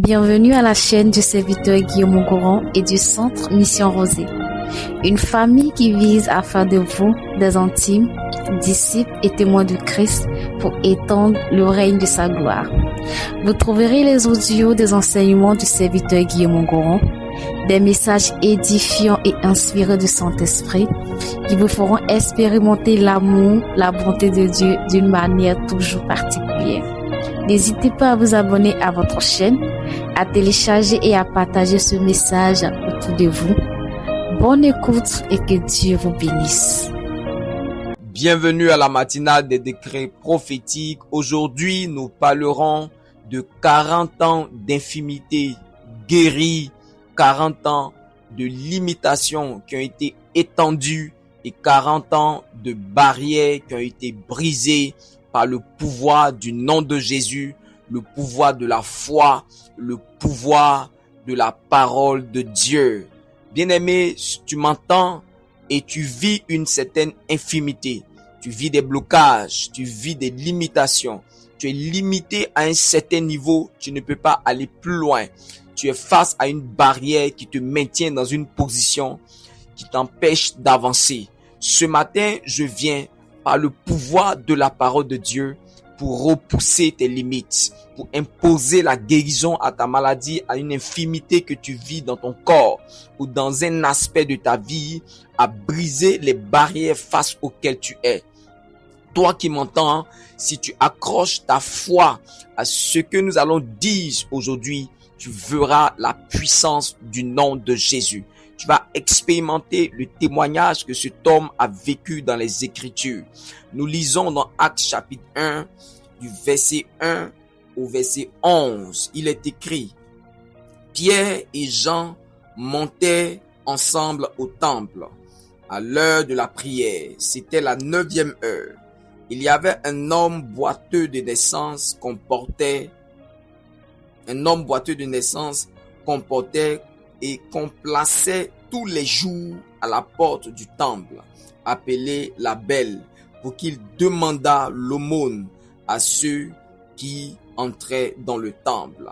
Bienvenue à la chaîne du serviteur Guillaume Goron et du Centre Mission Rosée. Une famille qui vise à faire de vous des intimes, disciples et témoins de Christ pour étendre le règne de sa gloire. Vous trouverez les audios des enseignements du serviteur Guillaume Goron, des messages édifiants et inspirés du Saint-Esprit qui vous feront expérimenter l'amour, la bonté de Dieu d'une manière toujours particulière. N'hésitez pas à vous abonner à votre chaîne, à télécharger et à partager ce message autour de vous. Bonne écoute et que Dieu vous bénisse. Bienvenue à la matinale des décrets prophétiques. Aujourd'hui, nous parlerons de 40 ans d'infimité guérie, 40 ans de limitations qui ont été étendues et 40 ans de barrières qui ont été brisées par le pouvoir du nom de Jésus, le pouvoir de la foi, le pouvoir de la parole de Dieu. Bien-aimé, tu m'entends et tu vis une certaine infimité. Tu vis des blocages, tu vis des limitations. Tu es limité à un certain niveau, tu ne peux pas aller plus loin. Tu es face à une barrière qui te maintient dans une position qui t'empêche d'avancer. Ce matin, je viens par le pouvoir de la parole de Dieu pour repousser tes limites, pour imposer la guérison à ta maladie, à une infimité que tu vis dans ton corps ou dans un aspect de ta vie, à briser les barrières face auxquelles tu es. Toi qui m'entends, si tu accroches ta foi à ce que nous allons dire aujourd'hui, tu verras la puissance du nom de Jésus. Tu vas expérimenter le témoignage que cet homme a vécu dans les Écritures. Nous lisons dans Actes chapitre 1, du verset 1 au verset 11. Il est écrit: Pierre et Jean montaient ensemble au temple à l'heure de la prière. C'était la 9e heure. Il y avait un homme boiteux de naissance qu'on portait et qu'on plaçait tous les jours à la porte du temple, appelé la Belle, pour qu'il demandât l'aumône à ceux qui entraient dans le temple.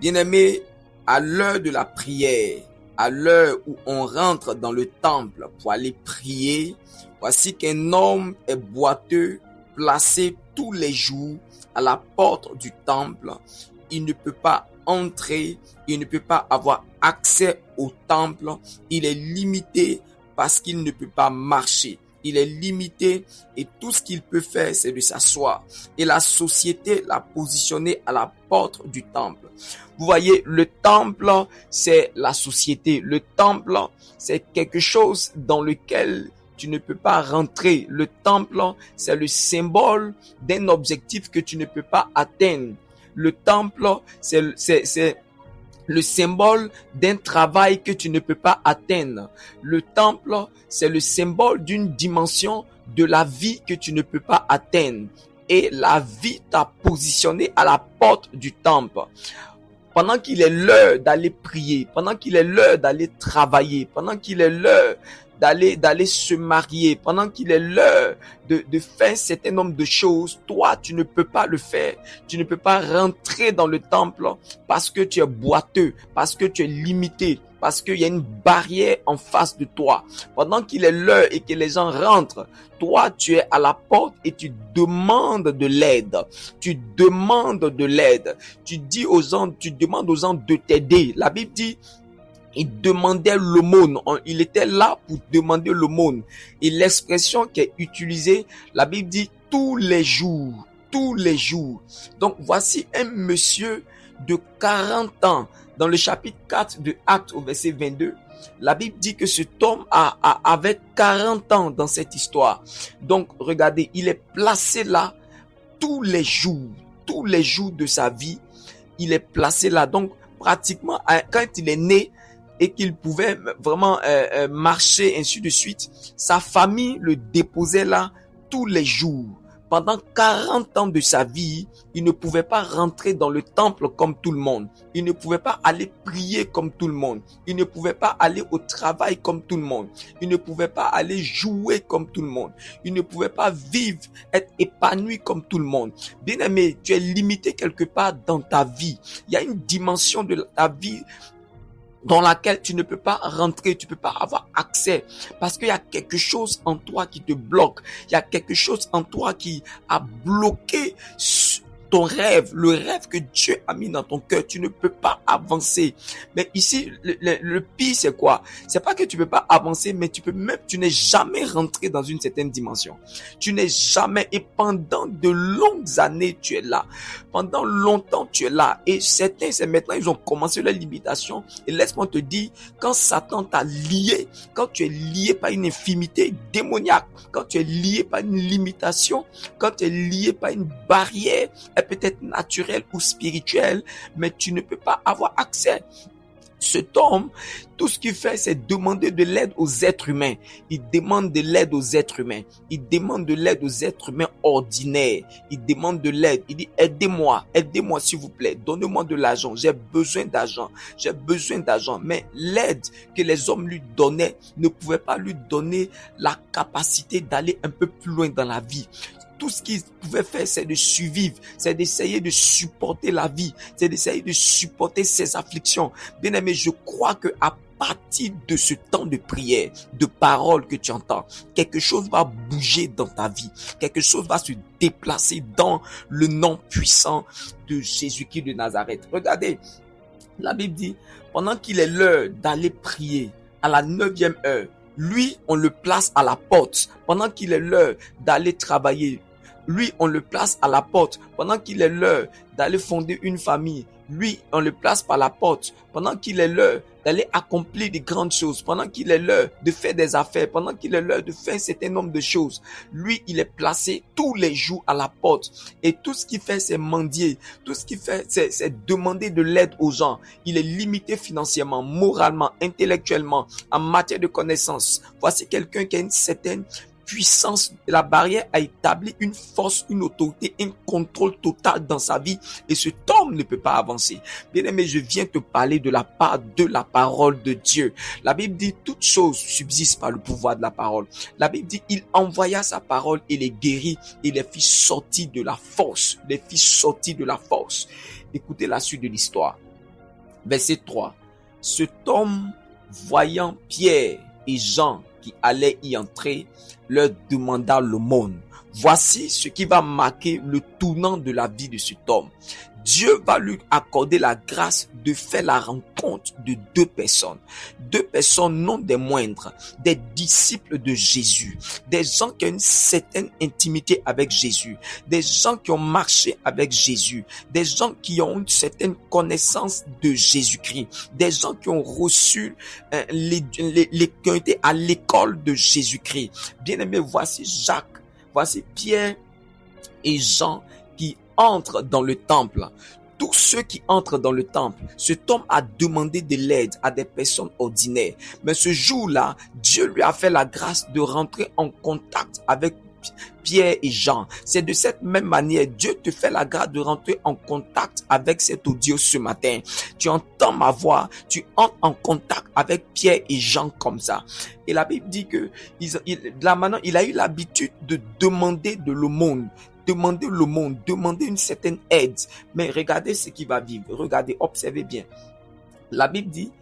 Bien-aimés, à l'heure de la prière, à l'heure où on rentre dans le temple pour aller prier, voici qu'un homme est boiteux, placé tous les jours à la porte du temple. Il ne peut pas entrer, il ne peut pas avoir accès au temple, il est limité parce qu'il ne peut pas marcher. Il est limité et tout ce qu'il peut faire, c'est de s'asseoir. Et la société l'a positionné à la porte du temple. Vous voyez, le temple, c'est la société. Le temple, c'est quelque chose dans lequel tu ne peux pas rentrer. Le temple, c'est le symbole d'un objectif que tu ne peux pas atteindre. Le temple, c'est le symbole d'un travail que tu ne peux pas atteindre. Le temple, c'est le symbole d'une dimension de la vie que tu ne peux pas atteindre. Et la vie t'a positionné à la porte du temple. Pendant qu'il est l'heure d'aller prier, pendant qu'il est l'heure d'aller travailler, pendant qu'il est l'heure d'aller se marier, pendant qu'il est l'heure de faire un certain nombre de choses, toi, tu ne peux pas le faire. Tu ne peux pas rentrer dans le temple parce que tu es boiteux, parce que tu es limité, parce qu'il y a une barrière en face de toi. Pendant qu'il est l'heure et que les gens rentrent, toi, tu es à la porte et tu demandes de l'aide. Tu demandes de l'aide. Tu demandes aux gens de t'aider. La Bible dit, il demandait l'aumône. Il était là pour demander l'aumône. Et l'expression qui est utilisée, la Bible dit tous les jours. Tous les jours. Donc voici un monsieur de 40 ans. Dans le chapitre 4 de Actes au verset 22, la Bible dit que cet homme avait 40 ans dans cette histoire. Donc regardez, il est placé là tous les jours de sa vie. Il est placé là. Donc pratiquement, quand il est né, et qu'il pouvait vraiment marcher, ainsi de suite, sa famille le déposait là tous les jours. pendant 40 ans de sa vie, il ne pouvait pas rentrer dans le temple comme tout le monde. Il ne pouvait pas aller prier comme tout le monde. Il ne pouvait pas aller au travail comme tout le monde. Il ne pouvait pas aller jouer comme tout le monde. Il ne pouvait pas vivre, être épanoui comme tout le monde. Bien-aimé, tu es limité quelque part dans ta vie. Il y a une dimension de ta vie dans laquelle tu ne peux pas rentrer, tu ne peux pas avoir accès, parce qu'il y a quelque chose en toi qui te bloque, il y a quelque chose en toi qui a bloqué ton rêve, le rêve que Dieu a mis dans ton cœur. Tu ne peux pas avancer. Mais ici, le pire, c'est quoi? C'est pas que tu peux pas avancer, mais tu n'es jamais rentré dans une certaine dimension. Tu n'es jamais, et pendant de longues années, tu es là. Pendant longtemps, tu es là. Et certains, c'est maintenant, ils ont commencé leur limitation. Et laisse-moi te dire, quand Satan t'a lié, quand tu es lié par une infimité démoniaque, quand tu es lié par une limitation, quand tu es lié par une barrière, peut-être naturelle ou spirituelle, mais tu ne peux pas avoir accès. Cet homme, tout ce qu'il fait, c'est demander de l'aide aux êtres humains. Il demande de l'aide aux êtres humains. Il demande de l'aide aux êtres humains ordinaires. Il demande de l'aide. Il dit, aidez-moi s'il vous plaît. Donnez-moi de l'argent. J'ai besoin d'argent. J'ai besoin d'argent. Mais l'aide que les hommes lui donnaient ne pouvait pas lui donner la capacité d'aller un peu plus loin dans la vie. Tout ce qu'il pouvait faire, c'est de survivre, c'est d'essayer de supporter la vie, c'est d'essayer de supporter ses afflictions. Bien aimé, je crois que à partir de ce temps de prière, de parole que tu entends, quelque chose va bouger dans ta vie, quelque chose va se déplacer dans le nom puissant de Jésus-Christ de Nazareth. Regardez, la Bible dit, pendant qu'il est l'heure d'aller prier, à la 9e heure, lui, on le place à la porte. Pendant qu'il est l'heure d'aller travailler, lui, on le place à la porte. Pendant qu'il est l'heure d'aller fonder une famille, lui, on le place par la porte. Pendant qu'il est l'heure d'aller accomplir de grandes choses, pendant qu'il est l'heure de faire des affaires, pendant qu'il est l'heure de faire un certain nombre de choses, lui, il est placé tous les jours à la porte. Et tout ce qu'il fait, c'est mendier. Tout ce qu'il fait, c'est demander de l'aide aux gens. Il est limité financièrement, moralement, intellectuellement, en matière de connaissances. Voici quelqu'un qui a une certaine puissance. La barrière a établi une force, une autorité, un contrôle total dans sa vie, et cet homme ne peut pas avancer. Bien aimé, je viens te parler de la part de la parole de Dieu. La Bible dit toute chose subsiste par le pouvoir de la parole. La Bible dit il envoya sa parole et les guérit et les fit sortir de la force. Les fit sortir de la force. Écoutez la suite de l'histoire. Verset 3. Cet homme, voyant Pierre et Jean qui allaient y entrer, leur demanda l'aumône. Voici ce qui va marquer le tournant de la vie de cet homme. Dieu va lui accorder la grâce de faire la rencontre de deux personnes non des moindres, des disciples de Jésus, des gens qui ont une certaine intimité avec Jésus, des gens qui ont marché avec Jésus, des gens qui ont une certaine connaissance de Jésus-Christ, des gens qui ont reçu qui ont été à l'école de Jésus-Christ. Bien aimé, voici Jacques, voici Pierre et Jean qui entrent dans le temple. Tous ceux qui entrent dans le temple, cet homme a demandé de l'aide à des personnes ordinaires. Mais ce jour-là, Dieu lui a fait la grâce de rentrer en contact avec Pierre et Jean. C'est de cette même manière, Dieu te fait la grâce de rentrer en contact avec cet audio ce matin. Tu entends ma voix, tu entres en contact avec Pierre et Jean comme ça. Et la Bible dit que là maintenant, il a eu l'habitude de demander de l'aumône. Demander l'aumône, demander une certaine aide. Mais regardez ce qui va vivre. Regardez, observez bien. La Bible dit,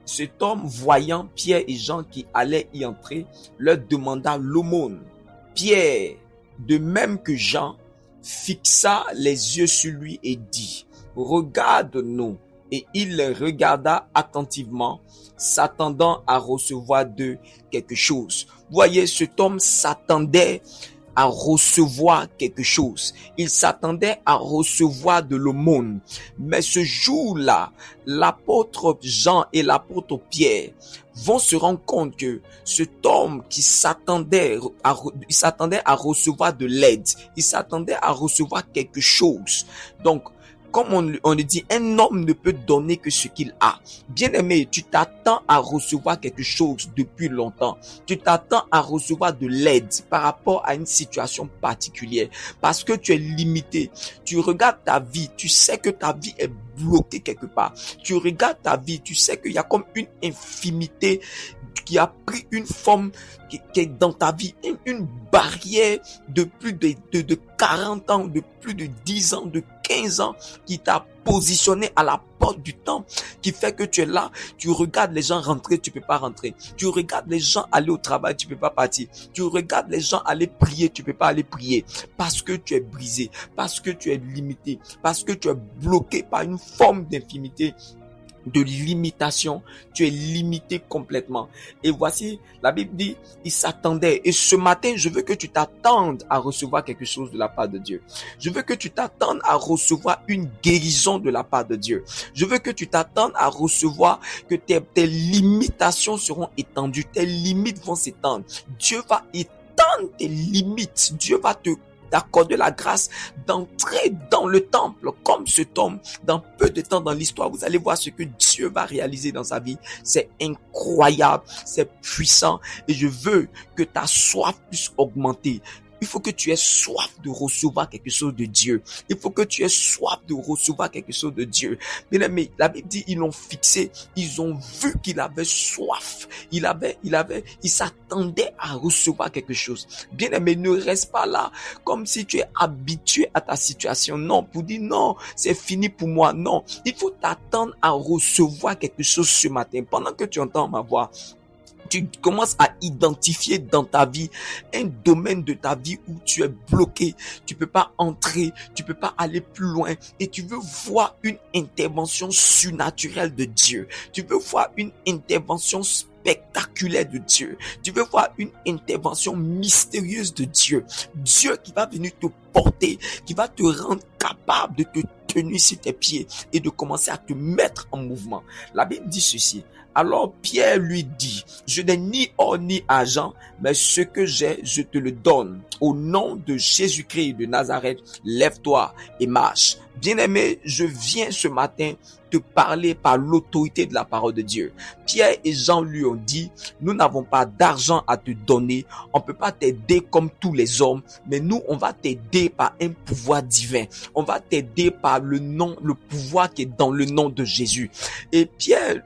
cet homme voyant Pierre et Jean qui allaient y entrer, leur demanda l'aumône. Pierre, de même que Jean, fixa les yeux sur lui et dit, regarde-nous. Et il les regarda attentivement, s'attendant à recevoir d'eux quelque chose. Voyez, cet homme s'attendait à recevoir quelque chose. Il s'attendait à recevoir de l'aumône. Mais ce jour-là, l'apôtre Jean et l'apôtre Pierre vont se rendre compte que cet homme qui s'attendait à recevoir de l'aide, il s'attendait à recevoir quelque chose. Donc, comme on le dit, un homme ne peut donner que ce qu'il a. Bien-aimé, tu t'attends à recevoir quelque chose depuis longtemps. Tu t'attends à recevoir de l'aide par rapport à une situation particulière parce que tu es limité. Tu regardes ta vie, tu sais que ta vie est bloquée quelque part. Tu regardes ta vie, tu sais qu'il y a comme une infimité qui a pris une forme qui est dans ta vie, une barrière de plus de 40 ans, de plus de 10 ans, de 15 ans qui t'a positionné à la porte du temple, qui fait que tu es là, tu regardes les gens rentrer, tu peux pas rentrer. Tu regardes les gens aller au travail, tu peux pas partir. Tu regardes les gens aller prier, tu peux pas aller prier parce que tu es brisé, parce que tu es limité, parce que tu es bloqué par une forme d'infimité, de limitation. Tu es limité complètement. Et voici, la Bible dit, il s'attendait. Et ce matin, je veux que tu t'attendes à recevoir quelque chose de la part de Dieu. Je veux que tu t'attendes à recevoir une guérison de la part de Dieu. Je veux que tu t'attendes à recevoir que tes limitations seront étendues. Tes limites vont s'étendre. Dieu va étendre tes limites. Dieu va t'accorder la grâce d'entrer dans le temple comme cet homme. Dans peu de temps dans l'histoire, vous allez voir ce que Dieu va réaliser dans sa vie. C'est incroyable, c'est puissant et je veux que ta soif puisse augmenter. Il faut que tu aies soif de recevoir quelque chose de Dieu. Il faut que tu aies soif de recevoir quelque chose de Dieu. Mais la Bible dit, ils l'ont fixé. Ils ont vu qu'il avait soif. Il s'attendait à recevoir quelque chose. Bien aimé, ne reste pas là comme si tu es habitué à ta situation. Non, pour dire non, c'est fini pour moi. Non, il faut t'attendre à recevoir quelque chose ce matin. Pendant que tu entends ma voix, tu commences à identifier dans ta vie un domaine de ta vie où tu es bloqué, tu peux pas entrer, tu peux pas aller plus loin et tu veux voir une intervention surnaturelle de Dieu. Tu veux voir une intervention spectaculaire de Dieu. Tu veux voir une intervention mystérieuse de Dieu. Dieu qui va venir te porter, qui va te rendre capable de te tenir sur tes pieds et de commencer à te mettre en mouvement. La Bible dit ceci. Alors Pierre lui dit, je n'ai ni or ni argent, mais ce que j'ai, je te le donne. Au nom de Jésus-Christ de Nazareth, lève-toi et marche. Bien-aimé, je viens ce matin te parler par l'autorité de la parole de Dieu. Pierre et Jean lui ont dit, nous n'avons pas d'argent à te donner, on peut pas t'aider comme tous les hommes, mais nous, on va t'aider par un pouvoir divin. On va t'aider par le pouvoir qui est dans le nom de Jésus. Et Pierre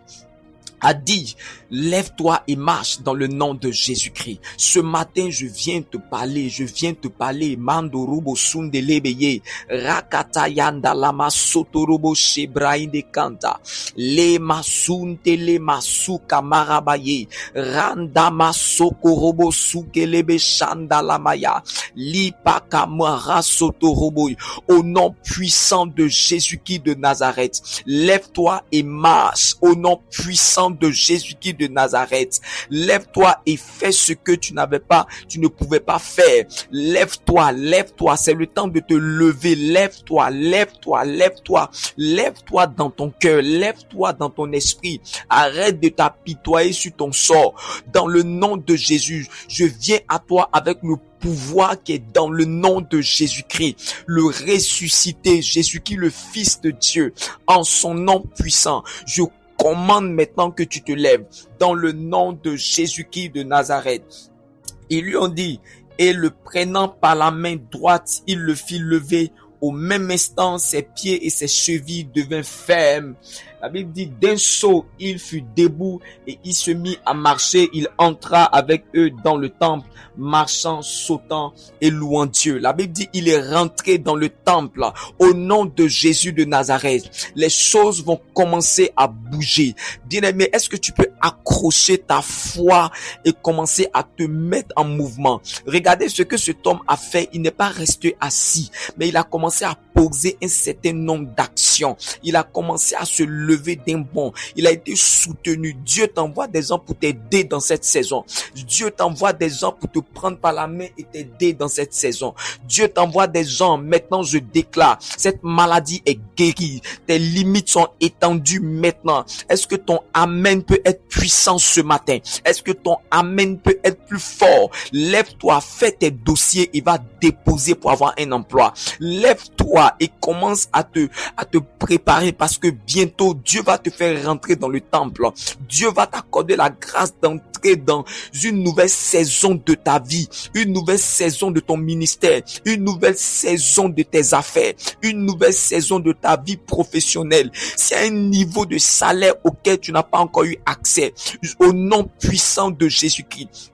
a dit, lève-toi et marche dans le nom de Jésus-Christ. Ce matin, je viens te parler, Mandorobo sundelebeye, Rakatayanda lama sotorobo shebrainde kanta, le masunte le masuka marabaye, Randa masokorobo sukelebe shanda lamaya, Lipaka mara sotorobo. Au nom puissant de Jésus-Christ de Nazareth, lève-toi et marche. Au nom puissant de Jésus-Christ de Nazareth, lève-toi et fais ce que tu ne pouvais pas faire. Lève-toi, c'est le temps de te lever. Lève-toi dans ton cœur, lève-toi dans ton esprit. Arrête de t'apitoyer sur ton sort. Dans le nom de Jésus, je viens à toi avec le pouvoir qui est dans le nom de Jésus-Christ, le ressuscité, Jésus-Christ, le Fils de Dieu, en son nom puissant. Je commande maintenant que tu te lèves dans le nom de Jésus-Christ de Nazareth. Ils lui ont dit, et le prenant par la main droite, il le fit lever. Au même instant, ses pieds et ses chevilles devinrent fermes. La Bible dit, d'un saut, il fut debout et il se mit à marcher. Il entra avec eux dans le temple, marchant, sautant et louant Dieu. La Bible dit, il est rentré dans le temple au nom de Jésus de Nazareth. Les choses vont commencer à bouger. Bien-aimé, est-ce que tu peux accrocher ta foi et commencer à te mettre en mouvement? Regardez ce que cet homme a fait. Il n'est pas resté assis, mais il a commencé à poser un certain nombre d'actions. Il a commencé à se lever levé d'un bond. Il a été soutenu. Dieu t'envoie des gens pour t'aider dans cette saison. Dieu t'envoie des gens pour te prendre par la main et t'aider dans cette saison. Dieu t'envoie des gens. Maintenant, je déclare, cette maladie est guérie. Tes limites sont étendues maintenant. Est-ce que ton amen peut être puissant ce matin? Est-ce que ton amen peut être plus fort? Lève-toi, fais tes dossiers et va déposer pour avoir un emploi. Lève-toi et commence à te préparer parce que bientôt Dieu va te faire rentrer dans le temple. Dieu va t'accorder la grâce d'entrer dans une nouvelle saison de ta vie, une nouvelle saison de ton ministère, une nouvelle saison de tes affaires, une nouvelle saison de ta vie professionnelle. C'est un niveau de salaire auquel tu n'as pas encore eu accès. Au nom puissant de Jésus-Christ,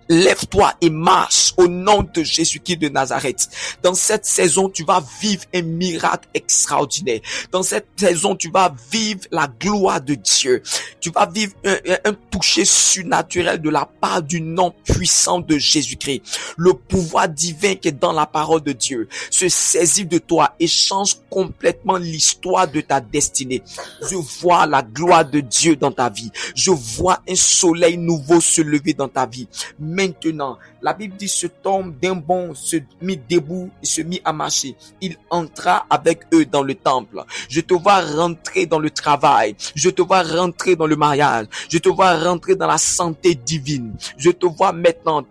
lève-toi et marche au nom de Jésus-Christ de Nazareth. Dans cette saison, tu vas vivre un miracle extraordinaire. Dans cette saison, tu vas vivre la gloire de Dieu. Tu vas vivre un toucher surnaturel de la part du nom puissant de Jésus-Christ. Le pouvoir divin qui est dans la parole de Dieu se saisit de toi et change complètement l'histoire de ta destinée. Je vois la gloire de Dieu dans ta vie. Je vois un soleil nouveau se lever dans ta vie. Maintenant, la Bible dit, cet homme d'un bond se mit debout et se mit à marcher. Il entra avec eux dans le temple. Je te vois rentrer dans le travail. Je te vois rentrer dans le mariage. Je te vois rentrer dans la santé divine. Je te vois maintenant,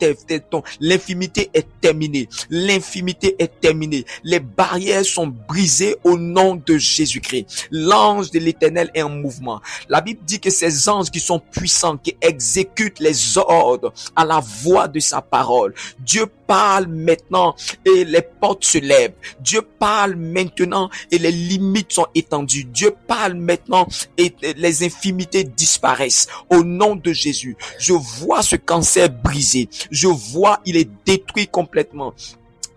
l'infimité est terminée. L'infimité est terminée. Les barrières sont brisées au nom de Jésus-Christ. L'ange de l'Éternel est en mouvement. La Bible dit que ces anges qui sont puissants, qui exécutent les ordres à la voix de sa parole. Dieu parle maintenant et les portes se lèvent. Dieu parle maintenant et les limites sont étendues. Dieu parle maintenant et les infimités disparaissent. Au nom de Jésus, je vois ce cancer brisé. Je vois, il est détruit complètement.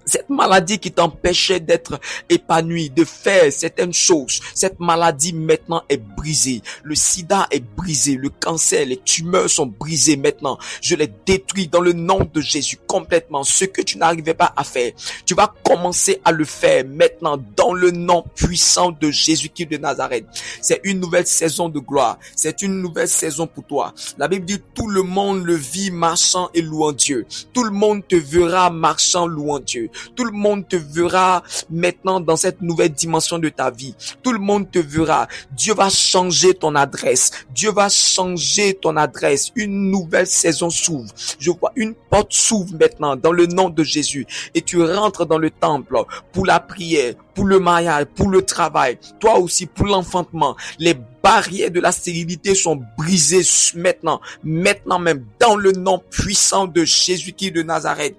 Cette maladie qui t'empêchait d'être épanoui, de faire certaines choses, cette maladie maintenant est brisée. Le sida est brisé, le cancer, les tumeurs sont brisées maintenant. Je les détruis dans le nom de Jésus complètement. Ce que tu n'arrivais pas à faire, tu vas commencer à le faire maintenant dans le nom puissant de Jésus-Christ de Nazareth. C'est une nouvelle saison de gloire. C'est une nouvelle saison pour toi. La Bible dit, tout le monde le vit marchant et louant Dieu. Tout le monde te verra marchant, louant Dieu. Tout le monde te verra maintenant dans cette nouvelle dimension de ta vie. Tout le monde te verra. Dieu va changer ton adresse. Dieu va changer ton adresse. Une nouvelle saison s'ouvre. Je vois une porte s'ouvre maintenant dans le nom de Jésus. Et tu rentres dans le temple pour la prière, pour le mariage, pour le travail. Toi aussi pour l'enfantement. Les barrières de la stérilité sont brisées maintenant. Maintenant même dans le nom puissant de Jésus-Christ de Nazareth.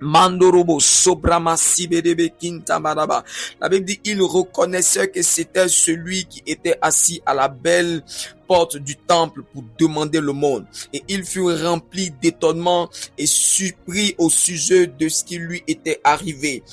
Mandorobo Sobrama Sibedebe Kintamaraba. La Bible dit, il reconnaissait que c'était celui qui était assis à la belle porte du temple pour demander le monde. Et il fut rempli d'étonnement et surpris au sujet de ce qui lui était arrivé.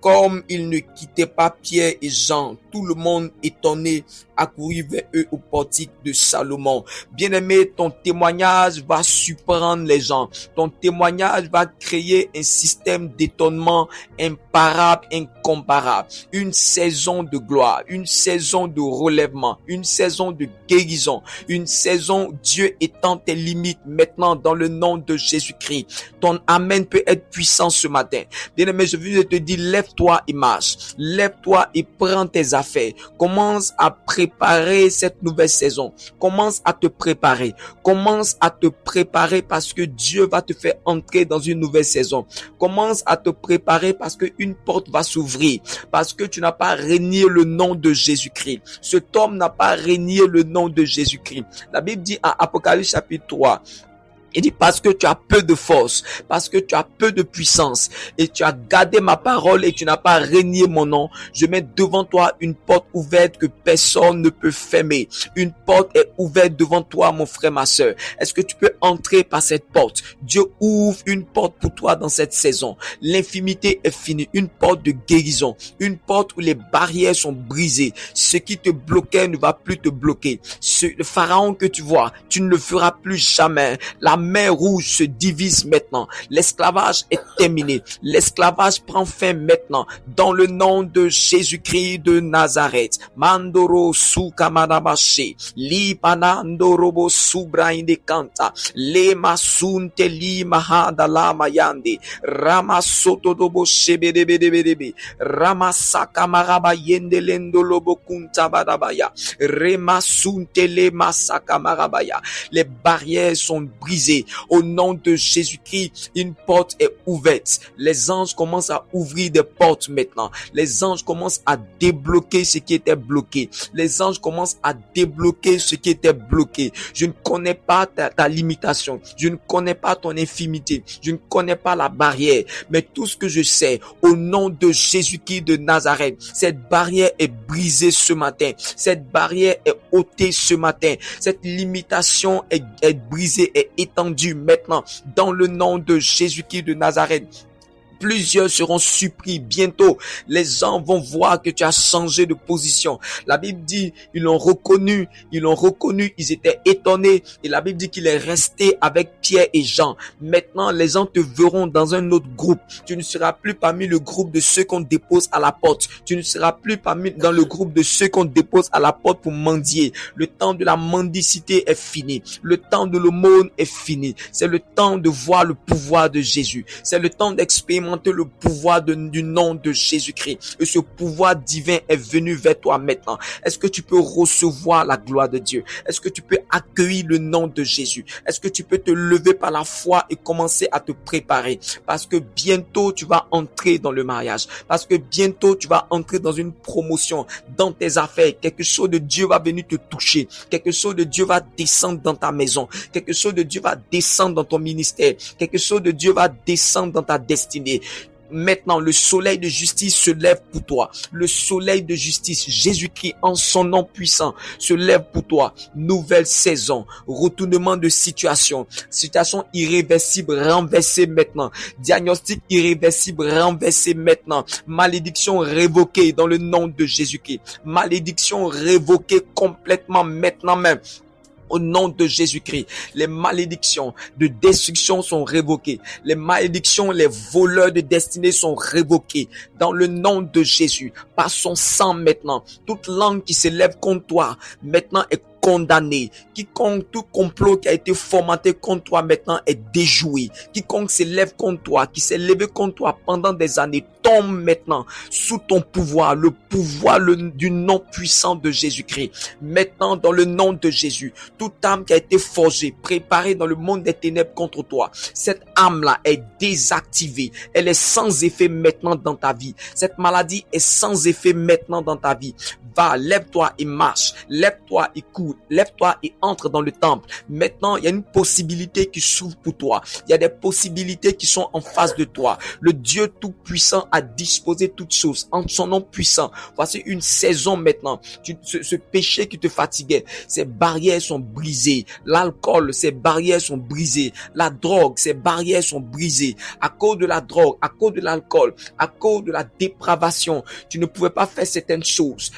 Comme il ne quittait pas Pierre et Jean, tout le monde étonné accourut vers eux au portique de Salomon. Bien-aimé, ton témoignage va surprendre les gens. Ton témoignage va créer un système d'étonnement imparable, incomparable. Une saison de gloire, une saison de relèvement, une saison de guérison, une saison Dieu étend tes limites maintenant dans le nom de Jésus-Christ. Ton amen peut être puissant ce matin. Bien-aimé, je veux te dire, lève-toi et marche. Lève-toi et prends tes affaires. Commence à préparer cette nouvelle saison. Commence à te préparer. Commence à te préparer parce que Dieu va te faire entrer dans une nouvelle saison. Commence à te préparer parce qu'une porte va s'ouvrir. Parce que tu n'as pas renié le nom de Jésus-Christ. Cet homme n'a pas renié le nom de Jésus-Christ. La Bible dit en Apocalypse chapitre 3, il dit, parce que tu as peu de force, parce que tu as peu de puissance, et tu as gardé ma parole et tu n'as pas renié mon nom, je mets devant toi une porte ouverte que personne ne peut fermer. Une porte est ouverte devant toi, mon frère, ma sœur. Est-ce que tu peux entrer par cette porte? Dieu ouvre une porte pour toi dans cette saison. L'infimité est finie. Une porte de guérison. Une porte où les barrières sont brisées. Ce qui te bloquait ne va plus te bloquer. Le pharaon que tu vois, tu ne le feras plus jamais. La mer rouge se divise maintenant. L'esclavage est terminé. L'esclavage prend fin maintenant. Dans le nom de Jésus-Christ de Nazareth. Mandoro sukamadabashe. Lipanandorobo subrainde kanta. Lema sunte lima hadala mayande. Ramasoto dobo shebedebedebedebe. Ramasaka maraba yende lendo lobo kunta badabaya. Remasunte le masaka marabaya. Les barrières sont brisées. Au nom de Jésus-Christ, une porte est ouverte. Les anges commencent à ouvrir des portes maintenant. Les anges commencent à débloquer ce qui était bloqué. Les anges commencent à débloquer ce qui était bloqué. Je ne connais pas ta limitation. Je ne connais pas ton infimité. Je ne connais pas la barrière. Mais tout ce que je sais, au nom de Jésus-Christ de Nazareth, cette barrière est brisée ce matin. Cette barrière est ôtée ce matin. Cette limitation est brisée, est étendue maintenant dans le nom de Jésus-Christ de Nazareth. Plusieurs seront surpris bientôt. Les gens vont voir que tu as changé de position. La Bible dit, ils l'ont reconnu, ils étaient étonnés. Et la Bible dit qu'il est resté avec Pierre et Jean. Maintenant, les gens te verront dans un autre groupe. Tu ne seras plus parmi le groupe de ceux qu'on dépose à la porte. Tu ne seras plus dans le groupe de ceux qu'on dépose à la porte pour mendier. Le temps de la mendicité est fini. Le temps de l'aumône est fini. C'est le temps de voir le pouvoir de Jésus. C'est le temps d'expérimenter le pouvoir du nom de Jésus-Christ. Et ce pouvoir divin est venu vers toi maintenant. Est-ce que tu peux recevoir la gloire de Dieu? Est-ce que tu peux accueillir le nom de Jésus? Est-ce que tu peux te lever par la foi et commencer à te préparer? Parce que bientôt tu vas entrer dans le mariage. Parce que bientôt tu vas entrer dans une promotion, dans tes affaires. Quelque chose de Dieu va venir te toucher. Quelque chose de Dieu va descendre dans ta maison. Quelque chose de Dieu va descendre dans ton ministère. Quelque chose de Dieu va descendre dans ta destinée. Maintenant, le soleil de justice se lève pour toi. Le soleil de justice, Jésus-Christ, en son nom puissant, se lève pour toi. Nouvelle saison, retournement de situation irréversible renversée maintenant. Diagnostic irréversible renversé maintenant. Malédiction révoquée dans le nom de Jésus-Christ. Malédiction révoquée complètement maintenant même. Au nom de Jésus-Christ, les malédictions de destruction sont révoquées. Les malédictions, les voleurs de destinée sont révoqués. Dans le nom de Jésus, par son sang maintenant, toute langue qui se lève contre toi, maintenant est condamné. Quiconque, tout complot qui a été formaté contre toi maintenant est déjoué. Quiconque se lève contre toi, qui s'est levé contre toi pendant des années, tombe maintenant sous ton pouvoir, le pouvoir du nom puissant de Jésus-Christ. Maintenant, dans le nom de Jésus, toute âme qui a été forgée, préparée dans le monde des ténèbres contre toi, cette âme-là est désactivée. Elle est sans effet maintenant dans ta vie. Cette maladie est sans effet maintenant dans ta vie. Va, lève-toi et marche. Lève-toi et cours. Lève-toi et entre dans le temple. Maintenant, il y a une possibilité qui s'ouvre pour toi. Il y a des possibilités qui sont en face de toi. Le Dieu Tout-Puissant a disposé toutes choses en son nom puissant. Voici une saison maintenant. Ce péché qui te fatiguait, ces barrières sont brisées. L'alcool, ces barrières sont brisées. La drogue, ces barrières sont brisées. À cause de la drogue, à cause de l'alcool, à cause de la dépravation, tu ne pouvais pas faire certaines choses.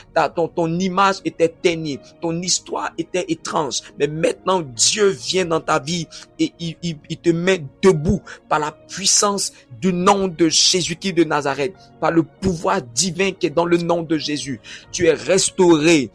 Ton image était ternie, ton histoire était étrange, mais maintenant Dieu vient dans ta vie et il te met debout par la puissance du nom de Jésus-Christ de Nazareth, par le pouvoir divin qui est dans le nom de Jésus. Tu es restauré.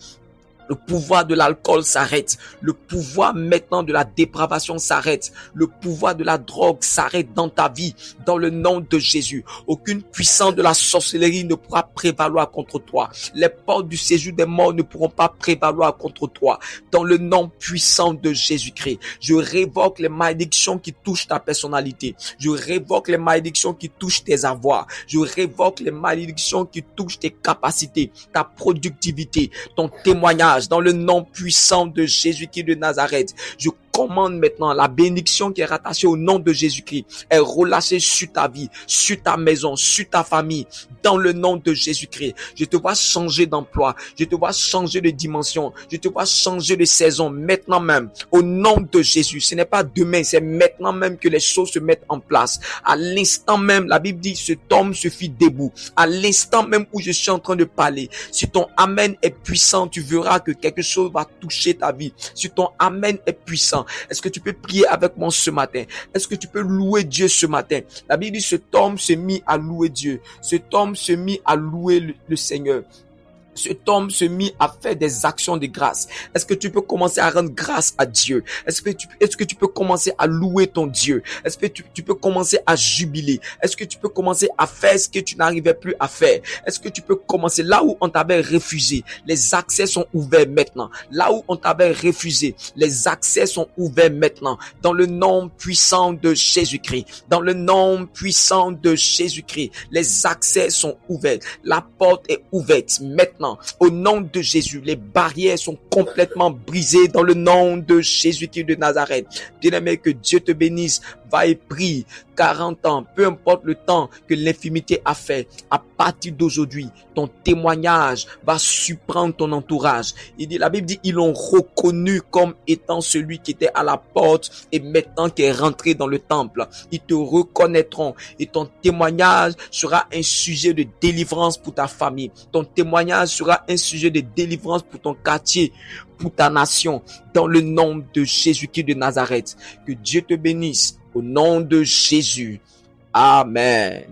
Le pouvoir de l'alcool s'arrête. Le pouvoir maintenant de la dépravation s'arrête. Le pouvoir de la drogue s'arrête dans ta vie. Dans le nom de Jésus. Aucune puissance de la sorcellerie ne pourra prévaloir contre toi. Les portes du séjour des morts ne pourront pas prévaloir contre toi. Dans le nom puissant de Jésus-Christ. Je révoque les malédictions qui touchent ta personnalité. Je révoque les malédictions qui touchent tes avoirs. Je révoque les malédictions qui touchent tes capacités, ta productivité, ton témoignage. Dans le nom puissant de Jésus-Christ de Nazareth, je commande maintenant la bénédiction qui est rattachée au nom de Jésus-Christ est relâchée sur ta vie, sur ta maison, sur ta famille, dans le nom de Jésus-Christ. Je te vois changer d'emploi, je te vois changer de dimension, je te vois changer de saison maintenant même, au nom de Jésus. Ce n'est pas demain, c'est maintenant même que les choses se mettent en place. À l'instant même, la Bible dit, cet homme se fit debout. À l'instant même où je suis en train de parler, si ton amen est puissant, tu verras que quelque chose va toucher ta vie. Si ton amen est puissant, maintenant? Est-ce que tu peux prier avec moi ce matin? Est-ce que tu peux louer Dieu ce matin? La Bible dit, cet homme se mit à louer Dieu. Cet homme se mit à louer le Seigneur. Cet homme se mit à faire des actions de grâce. Est-ce que tu peux commencer à rendre grâce à Dieu? Est-ce que tu peux commencer à louer ton Dieu? Est-ce que tu peux commencer à jubiler? Est-ce que tu peux commencer à faire ce que tu n'arrivais plus à faire? Est-ce que tu peux commencer là où on t'avait refusé? Les accès sont ouverts maintenant. Là où on t'avait refusé, les accès sont ouverts maintenant. Dans le nom puissant de Jésus-Christ. Dans le nom puissant de Jésus-Christ. Les accès sont ouverts. La porte est ouverte maintenant. Au nom de Jésus, les barrières sont complètement brisées dans le nom de Jésus-Christ de Nazareth. Bien-aimé, que Dieu te bénisse. Va et prie 40 ans, peu importe le temps que l'infimité a fait. À partir d'aujourd'hui, ton témoignage va surprendre ton entourage. La Bible dit, ils l'ont reconnu comme étant celui qui était à la porte et maintenant qui est rentré dans le temple. Ils te reconnaîtront et ton témoignage sera un sujet de délivrance pour ta famille. Ton témoignage sera un sujet de délivrance pour ton quartier, pour ta nation, dans le nom de Jésus-Christ de Nazareth. Que Dieu te bénisse au nom de Jésus. Amen.